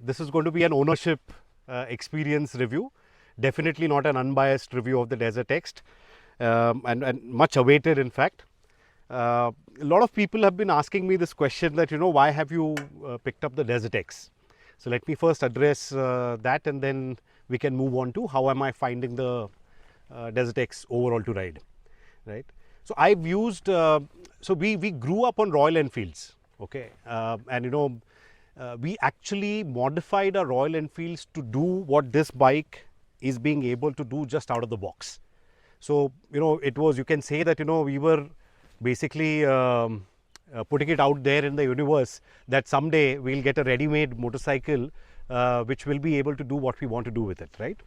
This is going to be an ownership experience review. Definitely not an unbiased review of the Desert X, and much awaited, in fact. A lot of people have been asking me this question that, why have you picked up the Desert X? So let me first address that, and then we can move on to how am I finding the Desert X overall to ride, right? So I've used, so we grew up on Royal Enfields, okay, and we actually modified our Royal Enfields to do what this bike is being able to do just out of the box. So, it was, you can say that, we were basically putting it out there in the universe that someday we'll get a ready-made motorcycle which will be able to do what we want to do with it, right?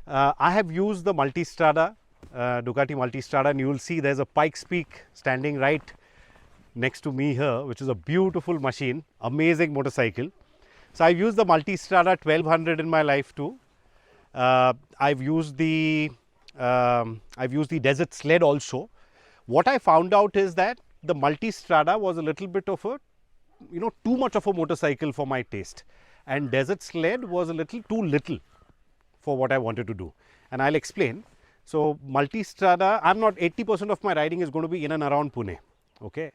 I have used the Multistrada, Ducati Multistrada, and you will see there's a Pikes Peak standing right next to me here, which is a beautiful machine, amazing motorcycle. So I've used the Multistrada 1200 in my life too. I've used the Desert Sled also. What I found out is that the Multistrada was a little bit of a, too much of a motorcycle for my taste, and Desert Sled was a little too little for what I wanted to do, and I'll explain. So Multistrada, I'm not, 80% of my riding is going to be in and around Pune, okay,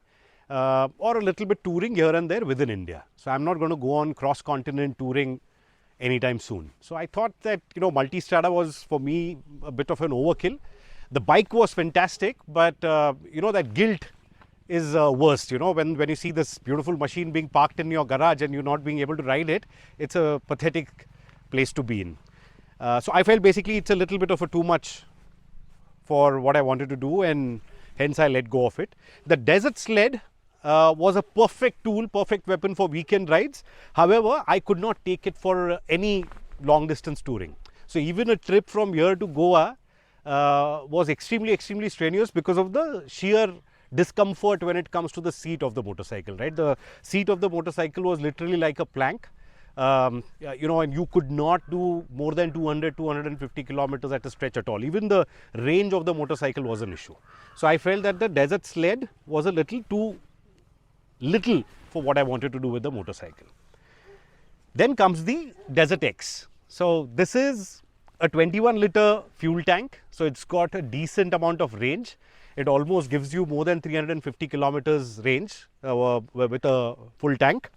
or a little bit touring here and there within India. So I'm not going to go on cross-continent touring anytime soon. So I thought that, Multistrada was for me a bit of an overkill. The bike was fantastic, but that guilt is worst. When you see this beautiful machine being parked in your garage and you're not being able to ride it, it's a pathetic place to be in. So I felt basically it's a little bit of a too much for what I wanted to do, and hence I let go of it. The Desert Sled was a perfect tool, perfect weapon for weekend rides. However, I could not take it for any long distance touring. So even a trip from here to Goa was extremely strenuous because of the sheer discomfort when it comes to the seat of the motorcycle, right? The seat of the motorcycle was literally like a plank. And you could not do more than 250 kilometers at a stretch at all. Even the range of the motorcycle was an issue. So I felt that the Desert Sled was a little too little for what I wanted to do with the motorcycle. Then comes the Desert X. So this is a 21-liter fuel tank. So it's got a decent amount of range. It almost gives you more than 350 kilometers range with a full tank.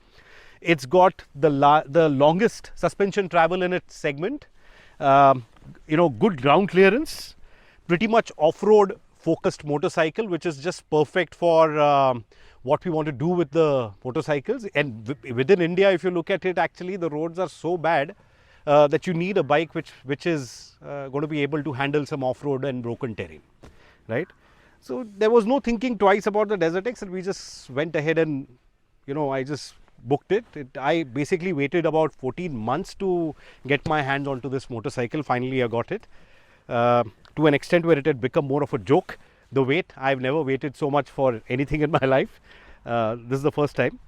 It's got the longest suspension travel in its segment, good ground clearance, pretty much off-road focused motorcycle, which is just perfect for what we want to do with the motorcycles. And within India, if you look at it, actually the roads are so bad that you need a bike which is going to be able to handle some off-road and broken terrain, right? So there was no thinking twice about the Desert X, and we just went ahead and, I just booked it. I basically waited about 14 months to get my hands onto this motorcycle. Finally, I got it to an extent where it had become more of a joke. The wait, I've never waited so much for anything in my life. This is the first time.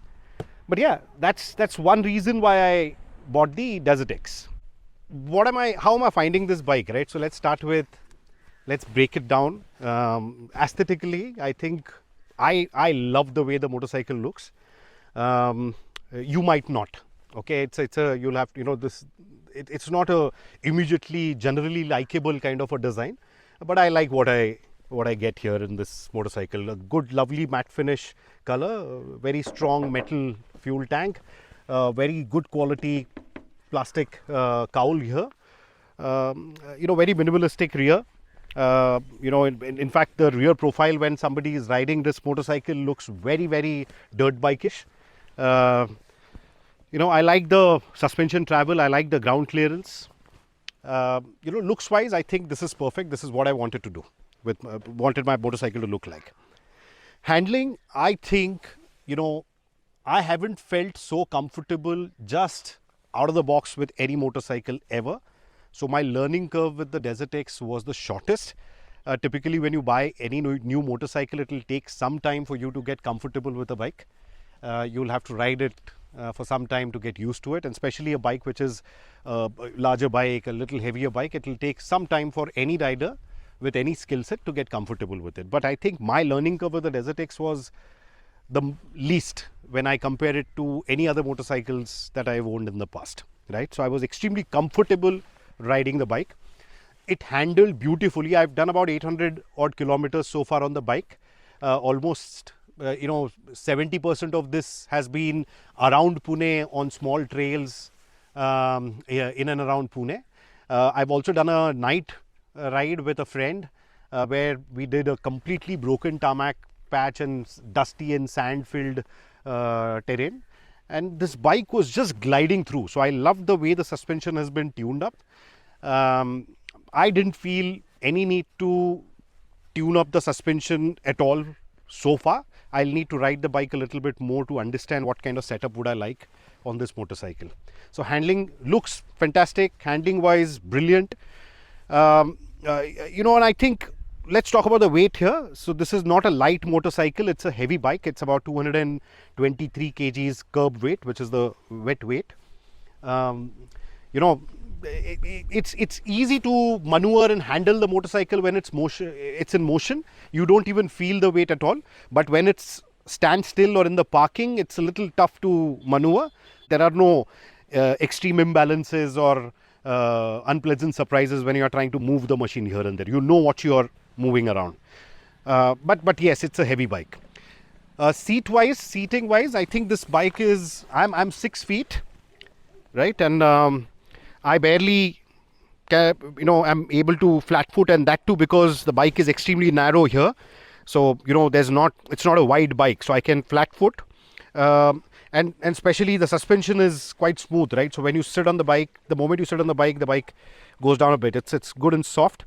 But yeah, that's one reason why I bought the Desert X. How am I finding this bike, right? So let's start with, let's break it down. Aesthetically, I think I love the way the motorcycle looks. You might not, okay, you'll have to, it's not a immediately generally likable kind of a design, but I like what I get here in this motorcycle. A good lovely matte finish color, very strong metal fuel tank, very good quality plastic cowl here, very minimalistic rear. In fact, the rear profile when somebody is riding this motorcycle looks very dirt bike-ish. I like the suspension travel. I like the ground clearance. Looks wise, I think this is perfect. This is what I wanted to do wanted my motorcycle to look like. Handling, I think, I haven't felt so comfortable just out of the box with any motorcycle ever. So my learning curve with the Desert X was the shortest. Typically when you buy any new motorcycle, it will take some time for you to get comfortable with the bike. You'll have to ride it for some time to get used to it, and especially a bike which is a larger bike, a little heavier bike, it will take some time for any rider with any skill set to get comfortable with it. But I think my learning curve with the Desert X was the least when I compare it to any other motorcycles that I've owned in the past, right? So I was extremely comfortable riding the bike. It handled beautifully. I've done about 800 odd kilometers so far on the bike. Almost 70% of this has been around Pune on small trails in and around Pune. I've also done a night ride with a friend where we did a completely broken tarmac patch and dusty and sand filled terrain, and this bike was just gliding through. So I loved the way the suspension has been tuned up. I didn't feel any need to tune up the suspension at all so far. I'll need to ride the bike a little bit more to understand what kind of setup would I like on this motorcycle. So handling looks fantastic, handling wise brilliant. And I think let's talk about the weight here. So this is not a light motorcycle, it's a heavy bike. It's about 223 kgs curb weight, which is the wet weight. It's easy to maneuver and handle the motorcycle when it's in motion. You don't even feel the weight at all. But when it's stand still or in the parking, it's a little tough to maneuver. There are no extreme imbalances or unpleasant surprises when you are trying to move the machine here and there. You know what you are moving around. But yes, it's a heavy bike. Seating wise, I think this bike is, I'm 6 feet, right? And I barely, I'm able to flat foot, and that too because the bike is extremely narrow here. So, it's not a wide bike, so I can flat foot. And especially the suspension is quite smooth, right? So when you sit on the bike, the moment you sit on the bike goes down a bit. It's good and soft.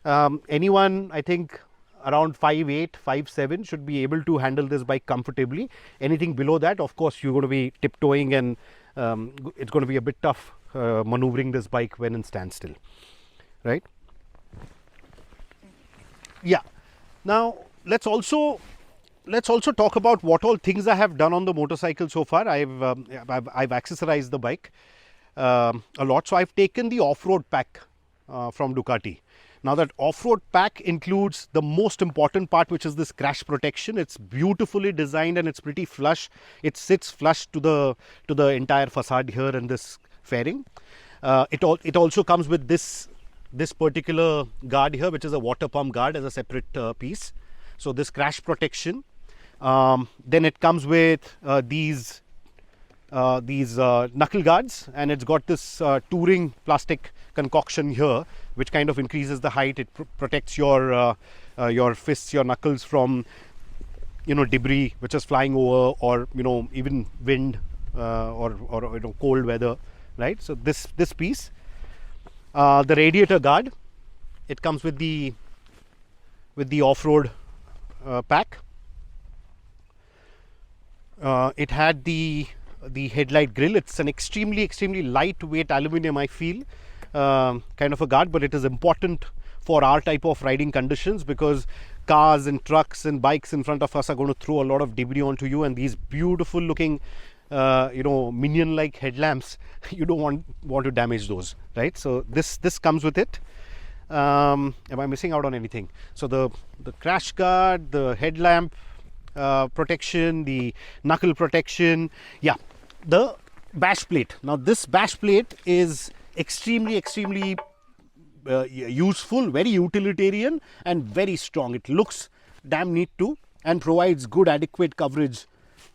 Anyone, I think, around 5'8", 5'7" should be able to handle this bike comfortably. Anything below that, of course, you're going to be tiptoeing, and it's going to be a bit tough maneuvering this bike when in standstill, right? Yeah. Now let's also talk about what all things I have done on the motorcycle so far. I've accessorized the bike a lot. So I've taken the off-road pack from Ducati. Now that off-road pack includes the most important part, which is this crash protection. It's beautifully designed and it's pretty flush. It sits flush to the entire facade here and this fairing. It also comes with this particular guard here, which is a water pump guard as a separate piece. So this crash protection. Then it comes with these knuckle guards, and it's got this touring plastic concoction here, which kind of increases the height. It protects your fists, your knuckles from debris which is flying over, or even wind or cold weather, right? So this piece, the radiator guard, it comes with the off-road pack. It had the headlight grill. It's an extremely lightweight aluminum, I feel, kind of a guard, but it is important for our type of riding conditions because cars and trucks and bikes in front of us are going to throw a lot of debris onto you, and these beautiful looking minion like headlamps, you don't want to damage those, right? So this comes with it. Am I missing out on anything? So the crash guard, the headlamp protection, the knuckle protection, yeah, the bash plate. Now this bash plate is extremely useful, very utilitarian and very strong. It looks damn neat too and provides good adequate coverage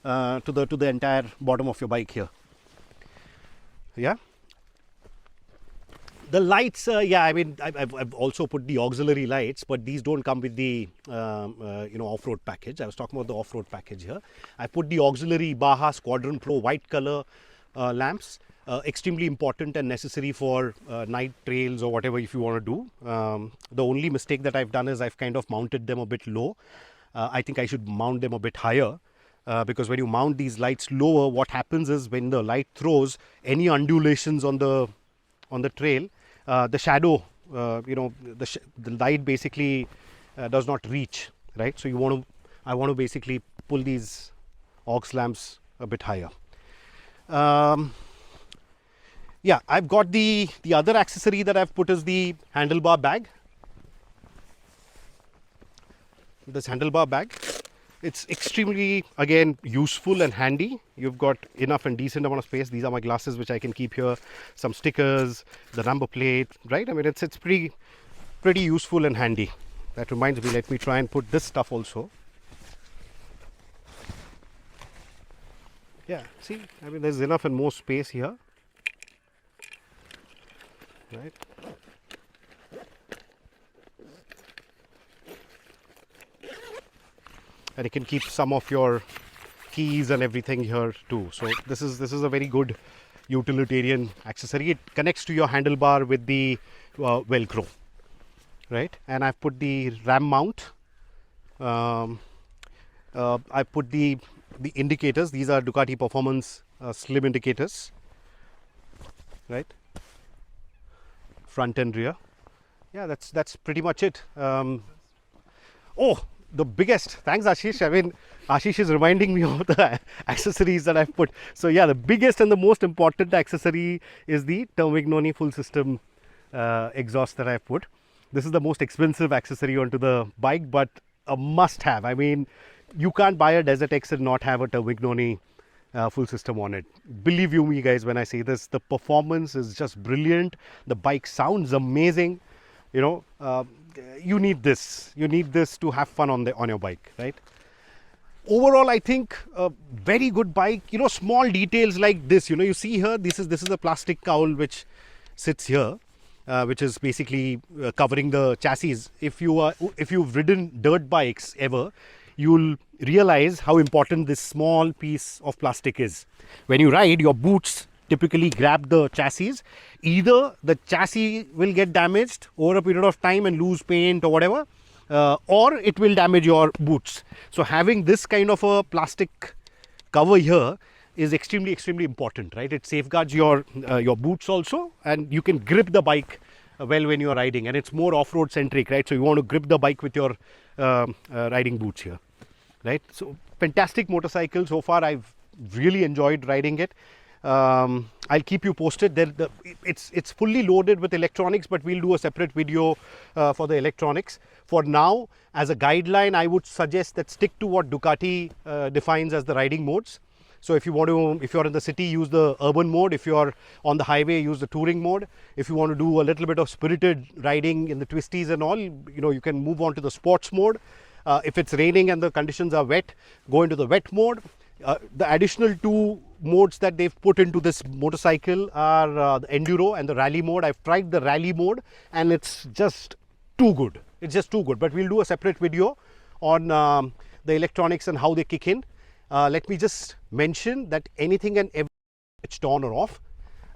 to the entire bottom of your bike here. Yeah. The lights, I've also put the auxiliary lights, but these don't come with the off-road package. I was talking about the off-road package here. I put the auxiliary Baja Squadron Pro white color lamps, extremely important and necessary for night trails or whatever if you want to do. The only mistake that I've done is I've kind of mounted them a bit low. I think I should mount them a bit higher. Because when you mount these lights lower, what happens is when the light throws any undulations on the trail, the shadow, the light basically does not reach, right? So I want to basically pull these aux lamps a bit higher. Yeah, I've got the other accessory that I've put is the handlebar bag. This handlebar bag. It's extremely, again, useful and handy. You've got enough and decent amount of space. These are my glasses which I can keep here, some stickers, the number plate, right? I mean, it's pretty useful and handy. That reminds me, let me try and put this stuff also. Yeah, see, I mean, there's enough and more space here, right? And you can keep some of your keys and everything here too. So this is a very good utilitarian accessory. It connects to your handlebar with the Velcro, right? And I've put the RAM mount. I put the indicators. These are Ducati Performance slim indicators, right? Front and rear. Yeah, that's pretty much it. Oh, the biggest, thanks Ashish. I mean, Ashish is reminding me of the accessories that I've put. So yeah, the biggest and the most important accessory is the Termignoni full system exhaust that I've put. This is the most expensive accessory onto the bike, but a must have. I mean, you can't buy a Desert X and not have a Termignoni full system on it. Believe you me guys when I say this, the performance is just brilliant. The bike sounds amazing. You know, you need this to have fun on your bike, right? Overall, I think a very good bike. You know, small details like this, you know, you see here, this is a plastic cowl which sits here, which is basically covering the chassis. If you've ridden dirt bikes ever, you'll realize how important this small piece of plastic is. When you ride, your boots typically grab the chassis. Either the chassis will get damaged over a period of time and lose paint or whatever, or it will damage your boots. So having this kind of a plastic cover here is extremely important, right? It safeguards your boots also, and you can grip the bike well when you're riding, and it's more off-road centric, right? So you want to grip the bike with your riding boots here, right? So fantastic motorcycle so far. I've really enjoyed riding it. I'll keep you posted. It's fully loaded with electronics, but we'll do a separate video for the electronics. For now, as a guideline, I would suggest that stick to what Ducati defines as the riding modes. So if you're in the city, use the urban mode. If you're on the highway, use the touring mode. If you want to do a little bit of spirited riding in the twisties and all, you know, you can move on to the sports mode. If it's raining and the conditions are wet, go into the wet mode. The additional two modes that they've put into this motorcycle are the enduro and the rally mode. I've tried the rally mode and it's just too good. It's just too good. But we'll do a separate video on the electronics and how they kick in. Let me just mention that anything and everything switched on or off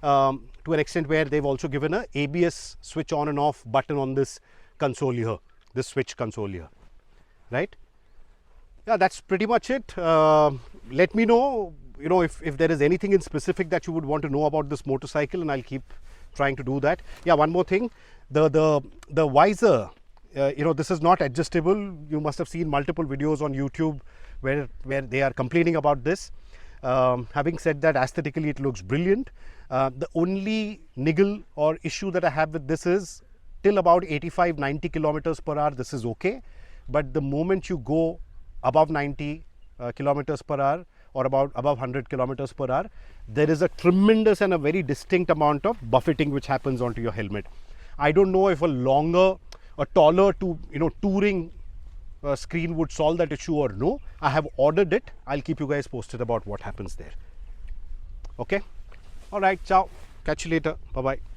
to an extent where they've also given a ABS switch on and off button on this console here, this switch console here, right? Yeah, that's pretty much it. Let me know, you know, if there is anything in specific that you would want to know about this motorcycle, and I'll keep trying to do that. Yeah, one more thing, the visor, you know, this is not adjustable. You must have seen multiple videos on YouTube where they are complaining about this. Having said that, aesthetically it looks brilliant. The only niggle or issue that I have with this is till about 85-90 kilometers per hour, this is okay. But the moment you go above 90 kilometers per hour or above 100 kilometers per hour, there is a tremendous and a very distinct amount of buffeting which happens onto your helmet. I don't know if a taller touring screen would solve that issue or no. I have ordered it. I'll keep you guys posted about what happens there. Okay. All right. Ciao. Catch you later. Bye bye.